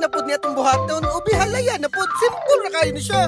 na pud niya itong buhaton. Ubi halaya na pud. Simple na kayo na siya.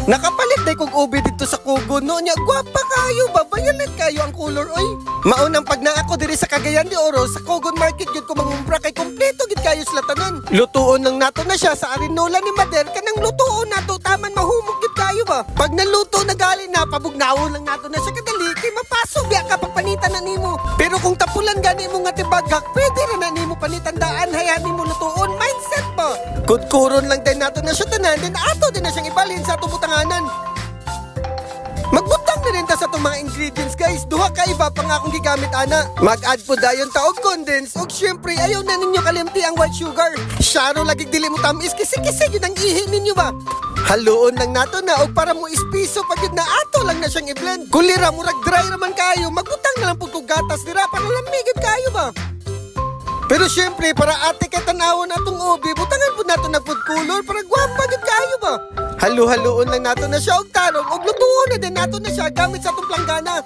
Nakapalit day kong ubi dito sa Kugon. No niya, gwapa kayo ba? Violet kayo ang color, oy. Maunang pag na ako diri sa Cagayan de Oro, sa Kugon Market yun ko mangumpra kay kompleto gid kayo sila tanan. Lutuon ng nato na siya sa Arinola ni Mader, kanang lutuon nato taman mahumog gid kayo ba? Pag naluto na gali na, pabugnawon lang nato na siya kadali, kay mapasok biya kapag panitan na nimo. Pero kung tapulan gani mo nga tibagak, pwede rin na nimo panitandaan, hayaan mo lutuon, mindset pa. Kudkuron lang din nato na siya tanan, din ato din na siyang ibalhin sa atong butanganan. Magbutang na rin ta sa itong mga ingredients guys. Duha ka iba pa nga akong gigamit ana. Mag-add po dayon ta og condense. Og syempre ayaw na ninyo kalimti ang white sugar. Syaro lagig dili mo tamis kasi yun ang ihi ninyo ba. Haluon lang nato na og para mo ispiso pag yun na ato lang na siyang i-blend. Kulira murag dry raman kayo. Magbutang na lang po kong gatas dira para lamigid kayo ba. Pero syempre, para ate kay tanawon atong ubi, butangan po nato na food color para gwapa gid kayo ba. Halu-haluon lang nato na siya og tarong og lutuon na din nato na siya gamit sa atong planggana.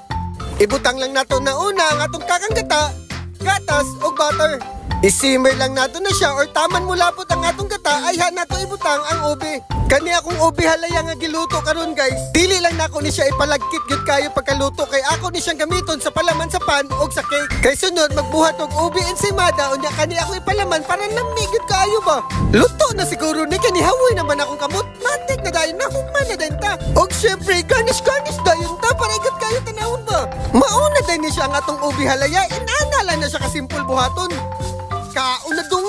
Ibutang lang nato na una ang atong kakanggata, gatas og butter. I-simmer lang nato na siya or taman mo lapot ang atong gata ay ha nato ibutang ang ubi. Kani akong ubi halaya nga giluto karon guys. Dili lang nako ni siya ipalagkit gyud kayo pagkaluto kay ako ni siyang gamiton sa palaman sa pan og sa cake. Kay sunod magbuhat og ubi ensaymada unya kani ako ipalaman para lamig gyud kayo ba. Luto na siguro ni kani hawoy naman akong kamot. Matik na dayon na human na din ta. Og syempre garnish dayon ta para igad kayo tanawon ba. Mauna din ni siya ang atong ubi halaya inana lang na siya ka simple buhaton. Kauna dong